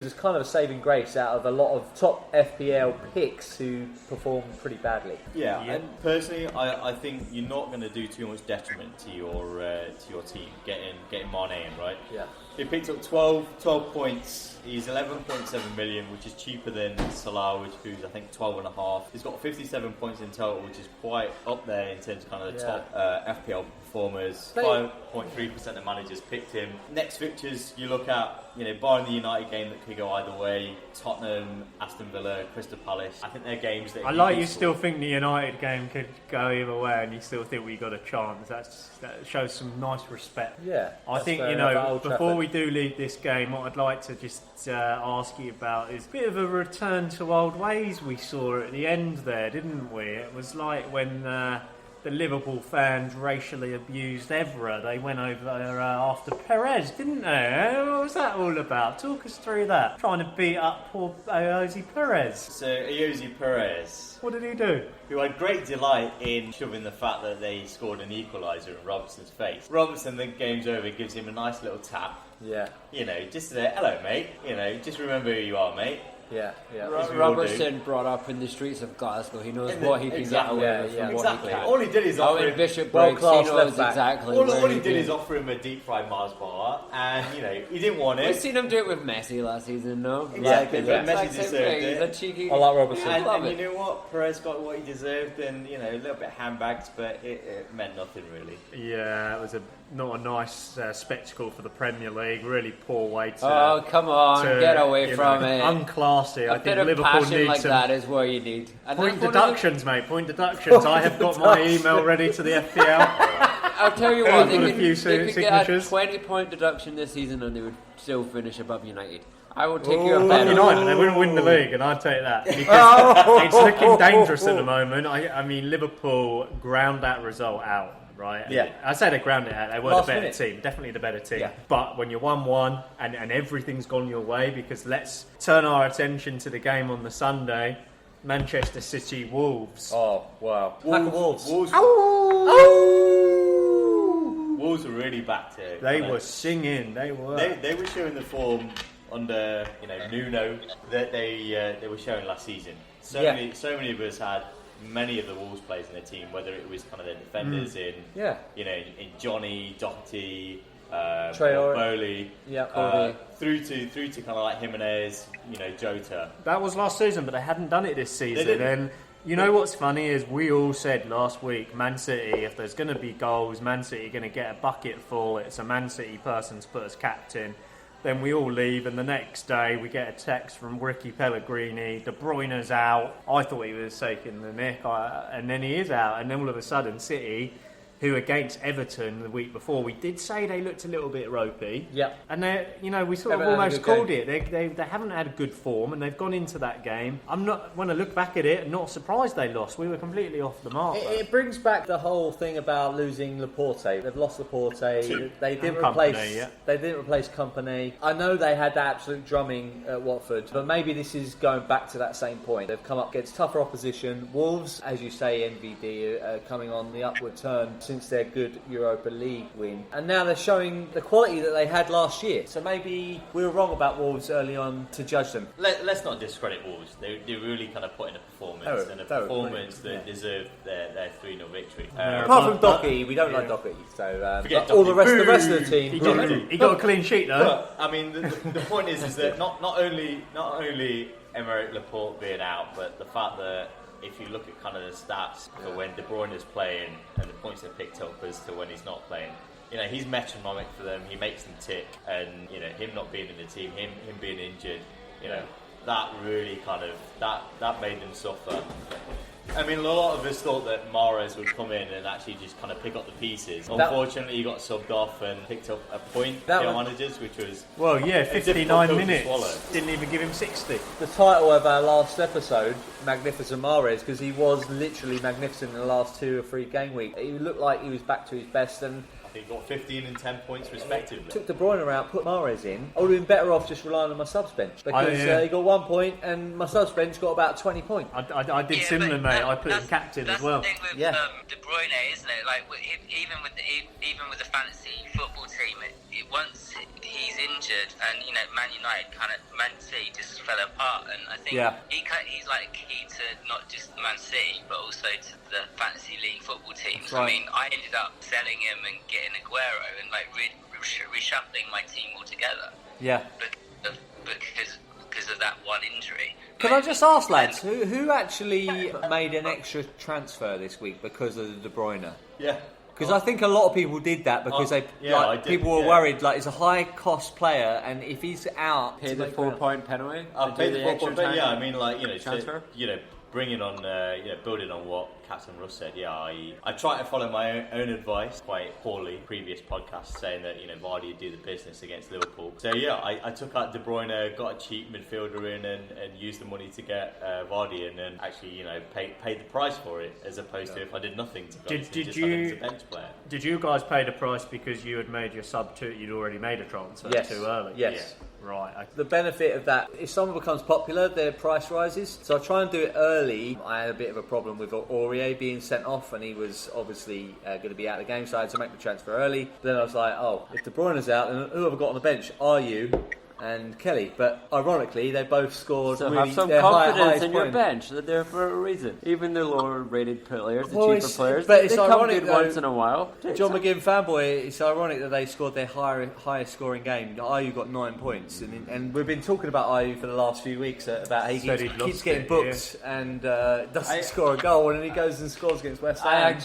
There's kind of a saving grace out of a lot of top FPL picks who perform pretty badly. Yeah, and personally, I think you're not going to do too much detriment to your team getting Mane in, right? Yeah. He picked up 12 points. He's 11.7 million, which is cheaper than Salah, who's I think 12.5. He's got 57 points in total, which is quite up there in terms of kind of the top FPL performers. 5.3% of managers picked him. Next fixtures you look at, barring the United game that could go either way, Tottenham, Aston Villa, Crystal Palace. I think they're games that... I like you still think the United game could go either way, and you still think we got a chance. That shows some nice respect. Yeah. I think, before we do leave this game, what I'd like to just ask you about is a bit of a return to old ways we saw at the end there, didn't we? It was like when... the Liverpool fans racially abused Evra. They went over after Perez, didn't they? What was that all about? Talk us through that. Trying to beat up poor Ayoze Perez. So, Ayoze Perez... What did he do? Who had great delight in shoving the fact that they scored an equaliser in Robertson's face. Robertson, the game's over, gives him a nice little tap. Yeah. Just to say, hello, mate. Just remember who you are, mate. Yeah. Robertson brought up in the streets of Glasgow. He knows what he can get away with and what he can't. All he did is offer him... Bishop breaks, he knows exactly all he did is offer him a deep-fried Mars bar, and, he didn't want it. We've seen him do it with Messi last season, no? Exactly, but Messi deserved it. He's a cheeky... I like Robertson. And you know what? Perez got what he deserved, and, a little bit handbagged, but it meant nothing, really. Yeah, it was not a nice spectacle for the Premier League. Really poor way to... Oh, come on, get away from it. Unclassy. I think Liverpool passion need like some... that is where you need. Point deductions, mate. Point deductions. I have got my email ready to the FPL. I'll tell you what, they could get a 20-point deduction this season and they would still finish above United. I will take your bet. United, they wouldn't win the league, and I'd take that. Because it's looking dangerous at the moment. I mean, Liverpool ground that result out. Right? Yeah. I say they ground it out. They were the better team. Definitely the better team. Yeah. But when you're 1-1 and everything's gone your way, because let's turn our attention to the game on the Sunday, Manchester City Wolves. Oh, wow. Wolves were really back to it. They were singing. They were. They were showing the form under Nuno that they were showing last season. So many of us had many of the Wolves players in the team, whether it was kind of the defenders in Johnny, Doherty, Bowley, through to kind of like Jimenez, Jota. That was last season, but they hadn't done it this season. And you know what's funny is we all said last week, Man City, if there's going to be goals, Man City are going to get a bucket full. It's a Man City person to put as captain. Then we all leave, and the next day we get a text from Ricky Pellegrini. De Bruyne's out. I thought he was taking the nick, and then he is out. And then all of a sudden, City, who against Everton the week before, we did say they looked a little bit ropey. Yeah. And we sort of almost called it. They haven't had a good form, and they've gone into that game. When I look back at it, I'm not surprised they lost. We were completely off the mark. It brings back the whole thing about losing Laporte. They've lost Laporte. They didn't replace Company. I know they had that absolute drumming at Watford, but maybe this is going back to that same point. They've come up against tougher opposition. Wolves, as you say, NVD, are coming on the upward turn since their good Europa League win, and now they're showing the quality that they had last year. So maybe we were wrong about Wolves early on to judge them. Let's not discredit Wolves. They really kind of put in a performance that deserved their 3-0 victory. Apart from Docky, we don't like Docky. So all the rest of the team. He got a clean sheet though. But, I mean, the point is that not only Aymeric Laporte being out, but the fact that if you look at kind of the stats for when De Bruyne is playing and the points they're picked up as to when he's not playing, he's metronomic for them. He makes them tick, and him not being in the team, him being injured, that really kind of that made them suffer. I mean, a lot of us thought that Mahrez would come in and actually just kind of pick up the pieces. Unfortunately, he got subbed off and picked up a point for managers, which was 59 minutes. Didn't even give him 60. The title of our last episode, Magnificent Mahrez, because he was literally magnificent in the last 2 or 3 game week. He looked like he was back to his best, and I think he got 15 and 10 points respectively. Took De Bruyne out, put Mahrez in. I would have been better off just relying on my subs bench because he got 1 point and my subs bench got about 20 points. I did similar, mate. I put him captain as well. That's the thing with De Bruyne, isn't it? Like even with the fantasy football team, once he's injured, and Man United Man City just fell apart, and I think he's like key to not just Man City but also to the fantasy league football teams. Right. I mean, I ended up selling him and getting Aguero and like reshuffling my team altogether. Yeah. Because of that one injury. Can I just ask, lads, who actually made an extra transfer this week because of the De Bruyne? Yeah. Because I think a lot of people did that because people were worried. Like, he's a high-cost player, and if he's out, pay the 4-point penalty. I'll pay the 4-point penalty. Yeah, I mean, like transfer. Bringing on, building on what Captain Russ said. Yeah, I try to follow my own advice quite poorly. Previous podcast saying that Vardy would do the business against Liverpool. So yeah, I took out De Bruyne, got a cheap midfielder in, and used the money to get Vardy in, and actually paid the price for it as opposed to if I did nothing to go did you as a bench player. Did you guys pay the price because you had made your sub to you'd already made a transfer too early? Yes. Yeah. Right. The benefit of that, if someone becomes popular, their price rises. So I try and do it early. I had a bit of a problem with Aurier being sent off, and he was obviously going to be out of the game, so I had to make the transfer early. But then I was like, if De Bruyne's out, then who have I got on the bench? Are you and Kelly? But ironically, they both scored. So really have some confidence in your bench. They're there for a reason. Even the lower-rated players, the cheaper players, but it's they come ironic good once in a while. John McGinn fanboy. It's ironic that they scored their highest scoring game. Ayew got 9 points, and we've been talking about Ayew for the last few weeks about how he keeps getting booked and doesn't score a goal, and then he goes and scores against West Ham.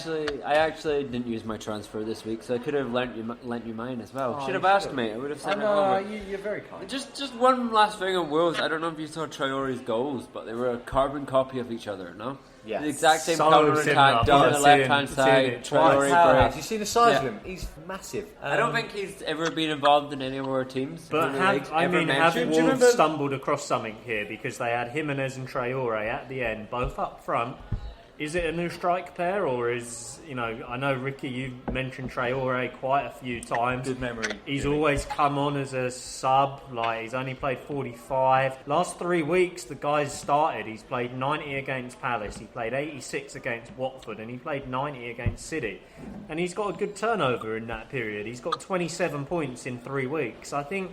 I actually didn't use my transfer this week, so I could have lent you mine as well. Should have asked me. I would have sent it over. You're very kind. Just one last thing on Wolves. I don't know if you saw Traore's goals, but they were a carbon copy of each other, no? Yeah. The exact same counter-attack down the left-hand side. Traore. Have you seen the size of him? He's massive. I don't think he's ever been involved in any of our teams. But have Wolves stumbled across something here because they had Jimenez and Traore at the end, both up front. Is it a new strike pair, or is, I know, Ricky, you've mentioned Traore quite a few times. Good memory. He's always come on as a sub, he's only played 45. Last 3 weeks, the guy's started. He's played 90 against Palace, he played 86 against Watford, and he played 90 against City. And he's got a good turnover in that period. He's got 27 points in 3 weeks. I think,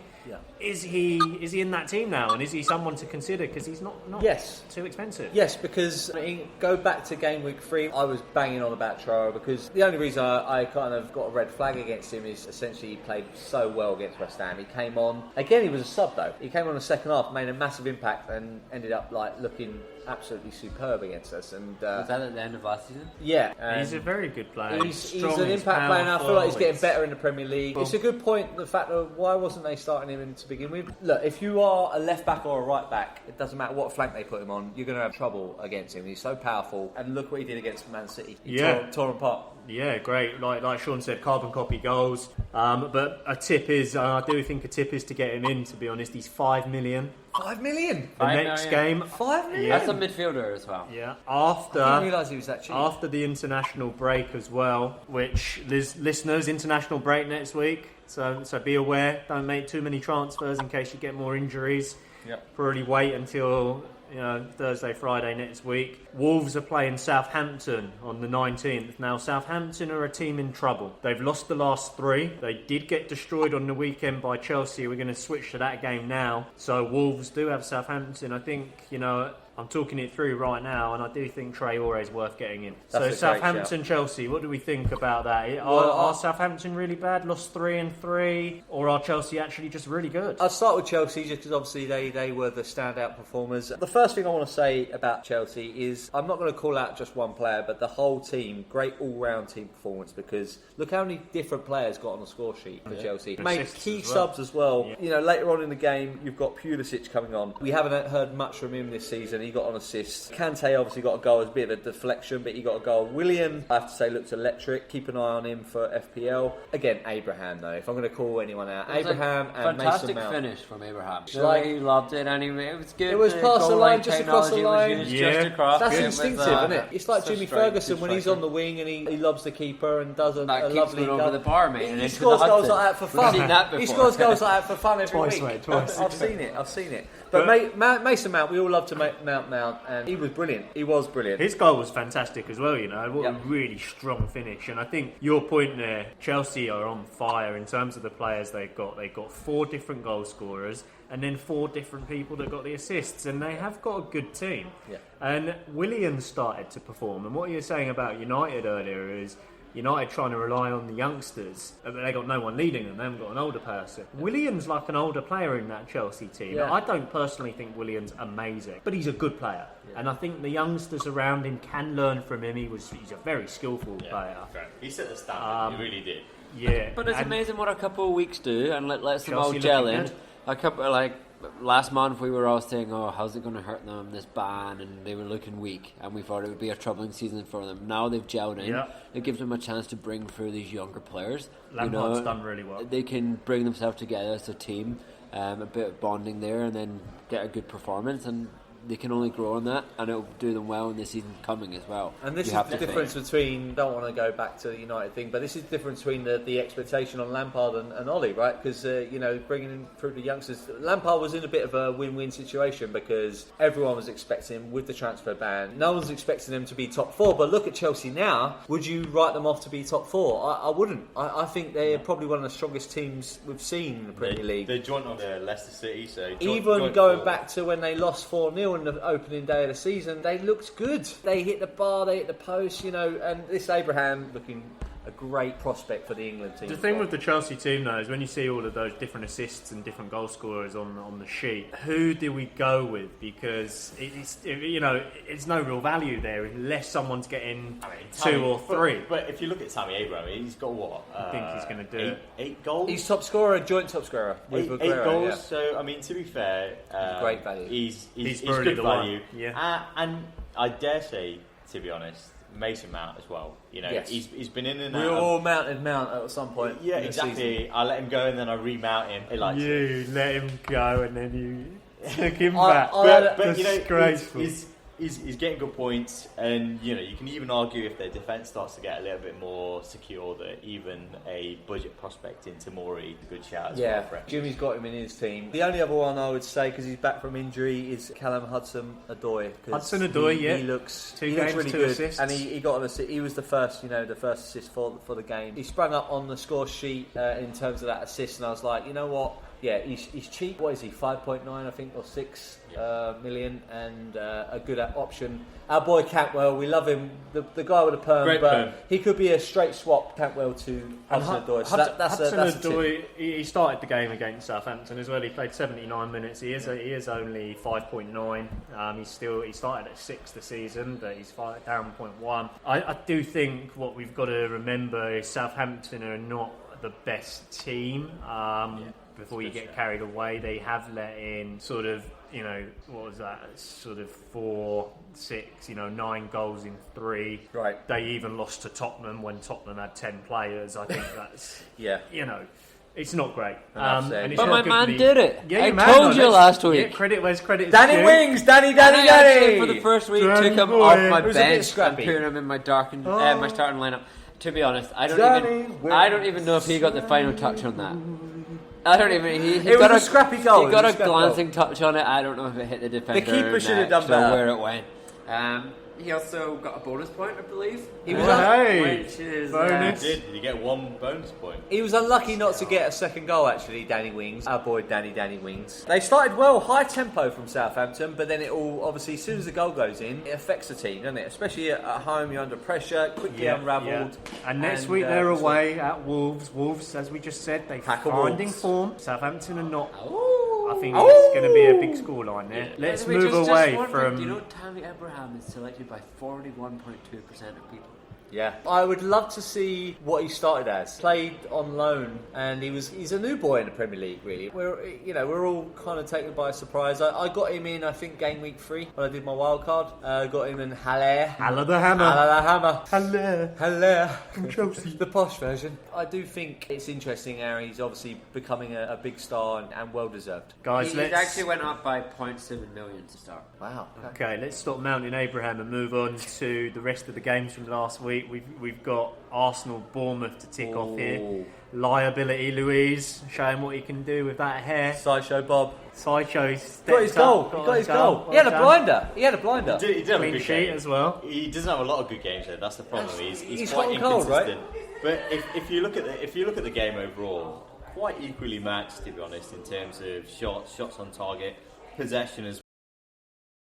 is he in that team now, and is he someone to consider because he's not too expensive? Yes, because go back to game week 3, I was banging on about Traore because the only reason I kind of got a red flag against him is essentially he played so well against West Ham. He came on again. He was a sub though. He came on the second half, made a massive impact, and ended up looking absolutely superb against us. And was that at the end of last season? Yeah, he's a very good player. He's an impact player now. I feel like he's getting better in the Premier League. It's a good point, the fact of why wasn't they starting him to begin with. Look, if you are a left back or a right back, it doesn't matter what flank they put him on, you're going to have trouble against him. He's so powerful, and look what he did against Man City. He tore him apart. Yeah, great. Like Sean said, carbon copy goals. But a tip is, I do think a tip is to get him in. To be honest, he's 5 million. 5 million. The next game, 5 million. That's a midfielder as well. Yeah. I didn't realise he was that cheap. After the international break as well, which listeners, international break next week. So be aware. Don't make too many transfers in case you get more injuries. Yep. Probably wait until Thursday, Friday next week. Wolves are playing Southampton on the 19th. Now, Southampton are a team in trouble. They've lost the last 3. They did get destroyed on the weekend by Chelsea. We're going to switch to that game now. So Wolves do have Southampton. I think, I'm talking it through right now, and I do think Traore is worth getting in. So Southampton, Chelsea, what do we think about that? Are Southampton really bad, lost 3-3, or are Chelsea actually just really good? I'll start with Chelsea just because obviously they were the standout performers. The first thing I want to say about Chelsea is I'm not going to call out just one player, but the whole team, great all-round team performance, because look how many different players got on the score sheet for Chelsea. Made key subs as well. Yeah. Later on in the game, you've got Pulisic coming on. We haven't heard much from him this season. He got an assist. Kante obviously got a goal. It was a bit of a deflection, but he got a goal. William, I have to say, looks electric. Keep an eye on him for FPL. Again, Abraham, though, if I'm going to call anyone out. Abraham and Mason Mount. Fantastic finish from Abraham. He loved it anyway. It was good. It was past the line. line just across the line. Just across. That's instinctive, isn't it? It's like Jimmy Ferguson when he's on the wing and he lobs the keeper and does a lovely goal. Over the bar, mate. He scores goals like that for fun. We've seen that before. He scores goals like that for fun every Twice, week. mate, twice. I've seen it. But Mason Mount, we all love to Mount, and he was brilliant. He was brilliant. His goal was fantastic as well, What a really strong finish. And I think your point there, Chelsea are on fire in terms of the players they've got. They've got 4 different goal scorers and then 4 different people that got the assists, and they have got a good team. Yeah. And Willian started to perform. And what you were saying about United earlier is United trying to rely on the youngsters, but they got no one leading them. They haven't got an older person. Willian's like an older player in that Chelsea team. Yeah. I don't personally think Willian's amazing, but he's a good player. Yeah. And I think the youngsters around him can learn from him. He's a very skillful player. He set the standard. He really did. Yeah. But it's amazing what a couple of weeks do, and lets them all gel in. A couple last month we were all saying, oh, how's it going to hurt them, this ban, and they were looking weak, and we thought it would be a troubling season for them. Now they've gelled in. Yeah. It gives them a chance to bring through these younger players. Lampard's done really well. They can bring themselves together as a team, a bit of bonding there, and then get a good performance, and they can only grow on that, and it'll do them well in the season coming as well. And this is the difference between, don't want to go back to the United thing, but this is the difference between the expectation on Lampard and Ollie, right? Because, bringing in through the youngsters, Lampard was in a bit of a win-win situation because everyone was expecting him with the transfer ban. No one's expecting them to be top 4, but look at Chelsea now. Would you write them off to be top 4? I wouldn't. I think they're probably one of the strongest teams we've seen in the Premier League. They're joint on the Leicester City, so even going back to when they lost 4-0 in the opening day of the season, they looked good. They hit the bar, they hit the post, and this Abraham looking a great prospect for the England team. The thing with the Chelsea team though is when you see all of those different assists and different goal scorers on the sheet, who do we go with? Because it's no real value there unless someone's getting 2 or 3. But if you look at Tammy Abraham, he's got what? I think he's going to do 8 goals. He's top scorer, joint top scorer with Aguero, 8 goals. Yeah. So to be fair, great value. He's good value. Yeah. And I dare say, to be honest, Mason Mount as well. Yes. He's been in and out. We all mounted Mount at some point. Yeah, exactly. I let him go and then I remount him. You let him go and then you took him back. But disgraceful. He's getting good points, and you can even argue if their defence starts to get a little bit more secure that even a budget prospect in Tomori, a good shout as well. Jimmy's got him in his team. The only other one I would say, because he's back from injury, is Callum Hudson-Odoi. He looks really good, assists. and he got an assist. He was the first assist for the game. He sprang up on the score sheet in terms of that assist, and I was like, you know what? Yeah, he's cheap. What is he? 5.9, I think, or 6 million, and a good option. Our boy Cantwell, we love him. The guy with a perm, great but perm. He could be a straight swap, Cantwell to Hudson-Odoi. So that's a tip. He started the game against Southampton as well. He played 79 minutes. He is only 5.9. He started at 6 this season, but he's down 0.1. I do think what we've got to remember is Southampton are not the best team. Before you get carried away, they have let in sort of, what was that? Sort of 4, 6, 9 goals in 3. Right. They even lost to Tottenham when Tottenham had 10 players. I think that's, it's not great. But my man did it. Yeah, I told you last week. Yeah, credit where's credit is Danny due. Wings, Danny. For the first week, took him off my bench and put him in my starting lineup. To be honest, I don't even know if he got the final touch on that. I don't even. He got a scrappy goal. He got a glancing touch on it. I don't know if it hit the defender. The keeper should have done better. Where it went. He also got a bonus point, I believe. He was bonus. Did you get 1 bonus point? He was unlucky not to get a second goal, actually, Danny Wings. Our boy Danny Wings. They started well, high tempo from Southampton, but then it all, obviously, as soon as the goal goes in, it affects the team, doesn't it? Especially at home, you're under pressure, quickly unravelled. Yeah. And next week they're away at Wolves. Wolves, as we just said, they're finding form. Southampton are not. I think it's going to be a big scoreline there. Yeah. Let's move away from... Do you know Tammy Abraham is selected by 41.2% of people? Yeah, I would love to see what he started as. Played on loan, and he's a new boy in the Premier League. Really, we're all kind of taken by surprise. I got him in, I think, game week 3 when I did my wild card. Got him in Haller the Hammer. Haller from Chelsea, the posh version. I do think it's interesting how he's obviously becoming a big star and well deserved. Guys, he actually went up by 0.7 million to start. Wow. Okay, let's stop mounting Abraham and move on to the rest of the games from last week. We've got Arsenal, Bournemouth to tick off here. Liability, Louise, show him what he can do with that hair. Sideshow Bob. Sideshow got his goal. He got his goal. He had a blinder. He had a blinder. He did have a Clean good sheet game as well. He doesn't have a lot of good games though. That's the problem. He's hot quite and cold, inconsistent. right? But if you look at the game overall, quite equally matched to be honest in terms of shots on target, possession as